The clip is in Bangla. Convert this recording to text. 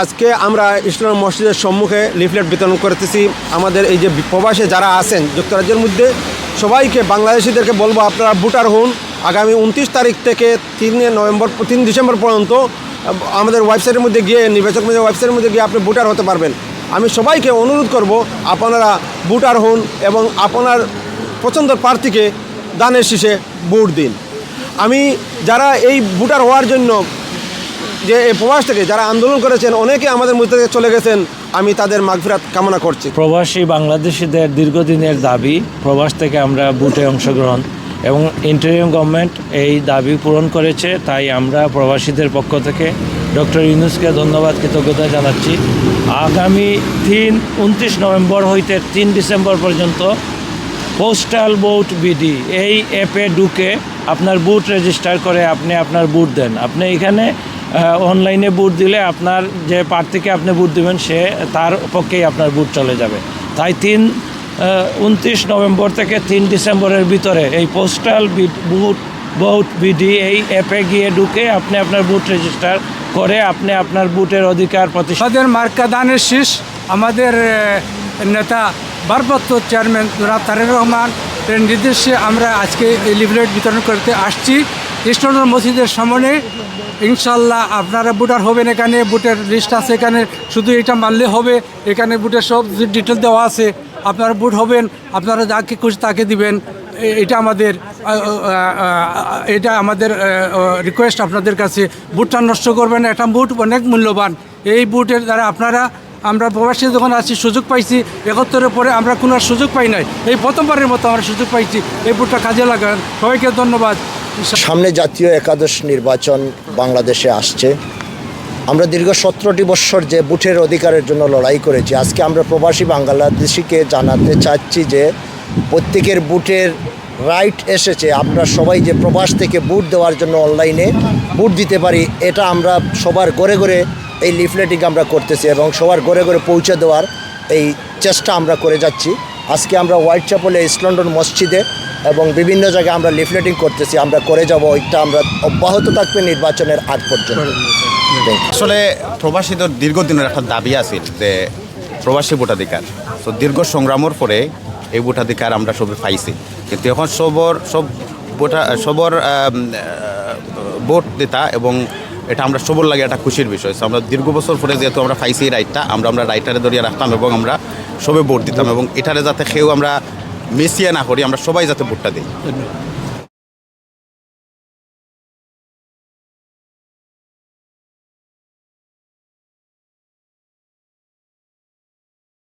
আজকে আমরা ইসলাম মসজিদের সম্মুখে লিফলেট বিতরণ করতেছি। আমাদের এই যে প্রবাসে যারা আছেন যুক্তরাজ্যের মধ্যে সবাইকে বাংলাদেশিদেরকে বলবো আপনারা ভোটার হন। আগামী 29 তারিখ থেকে 3 ডিসেম্বর পর্যন্ত আমাদের ওয়েবসাইটের মধ্যে গিয়ে নির্বাচক ওয়েবসাইটের মধ্যে গিয়ে আপনি ভোটার হতে পারবেন। আমি সবাইকে অনুরোধ করব আপনারা ভোটার হন এবং আপনার পছন্দের প্রার্থীকে দানের শীষে ভোট দিন। আমি যারা এই ভোটার হওয়ার জন্য যে এই প্রবাস থেকে যারা আন্দোলন করেছেন অনেকে আমাদের মধ্যে থেকে চলে গেছেন, আমি তাদের মাগফিরাত কামনা করছি। প্রবাসী বাংলাদেশিদের দীর্ঘদিনের দাবি প্রবাস থেকে আমরা ভোটে অংশগ্রহণ এবং ইন্টারিম গভর্নমেন্ট এই দাবি পূরণ করেছে। তাই আমরা প্রবাসীদের পক্ষ থেকে ডক্টর ইউনূসকে ধন্যবাদ কৃতজ্ঞতা জানাচ্ছি। আগামী 29 নভেম্বর হইতে 3 ডিসেম্বর পর্যন্ত পোস্টাল ভোট বিডি এই অ্যাপে ঢুকে আপনার বুথ রেজিস্টার করে আপনি আপনার ভোট দেন। আপনি এখানে অনলাইনে ভোট দিলে আপনার যে প্রার্থীকে আপনি ভোট দেবেন সে তার পক্ষেই আপনার ভোট চলে যাবে। তাই 29 নভেম্বর থেকে 3 ডিসেম্বরের ভিতরে এই পোস্টাল ভোট বিডি এই অ্যাপে গিয়ে ঢুকে আপনি আপনার ভোট রেজিস্টার করে আপনি আপনার ভোটের অধিকার প্রতিষ্ঠা। আমাদের মার্কা দানের শীষ আমাদের নেতা ভারপ্রাপ্ত চেয়ারম্যান জনাব তারেক রহমান এর নির্দেশে আমরা আজকে এই লিফলেট বিতরণ করতে আসছি ইস্টার্ন মসজিদের সামনে। ইনশাল্লাহ আপনারা ভোটার হবেন, এখানে ভোটের লিস্ট আছে, এখানে শুধু এটা মানলে হবে, এখানে ভোটের সব ডিটেল দেওয়া আছে। আপনারা ভোট হবেন, আপনারা যাকে খুশি তাকে দিবেন। এটা আমাদের রিকোয়েস্ট আপনাদের কাছে। ভোটটা নষ্ট করবেন, একটা ভোট অনেক মূল্যবান। এই ভোটের দ্বারা আমরা প্রবাসী যখন আছি সুযোগ পাইছি, 71-এর পরে আমরা কোনো সুযোগ পাই নাই, এই প্রথমবারের মতো আমরা সুযোগ পাইছি। এই ভোটটা কাজে লাগান। সবাইকে ধন্যবাদ। সামনে জাতীয় একাদশ নির্বাচন বাংলাদেশে আসছে। আমরা দীর্ঘ 17টি বছর যে ভোটের অধিকারের জন্য লড়াই করেছি, আজকে আমরা প্রবাসী বাংলাদেশিকে জানাতে চাচ্ছি যে প্রত্যেকের ভোটের রাইট এসেছে। আমরা সবাই যে প্রবাস থেকে ভোট দেওয়ার জন্য অনলাইনে ভোট দিতে পারি, এটা আমরা সবার ঘরে ঘরে এই লিফলেটিং আমরা করতেছি এবং সবার ঘরে ঘরে পৌঁছে দেওয়ার এই চেষ্টা আমরা করে যাচ্ছি। আজকে আমরা হোয়াইট চ্যাপেলে ইস্ট লন্ডন মসজিদে এবং বিভিন্ন জায়গায় আমরা লিফলেটিং করতেছি, আমরা করে যাব। এটা আমরা অব্যাহত থাকবে নির্বাচনের আগ পর্যন্ত। আসলে প্রবাসীদের দীর্ঘদিনের একটা দাবি আছিল যে প্রবাসী ভোটাধিকার। তো দীর্ঘ সংগ্রামের পরে এই ভোটাধিকার আমরা সবাই পাইছি, কিন্তু এখন সবর ভোট দিতা এবং এটা আমরা সবর লাগে একটা খুশির বিষয়। আমরা দীর্ঘ বছর পরে যেহেতু আমরা পাইছি এই রাইটটা, আমরা রাইটারে ধরিয়ে রাখতাম এবং আমরা সবে ভোট দিতাম এবং এটারে যাতে কেউ আমরা মিসিয়ে না করি, আমরা সবাই যাতে ভোটটা দিই।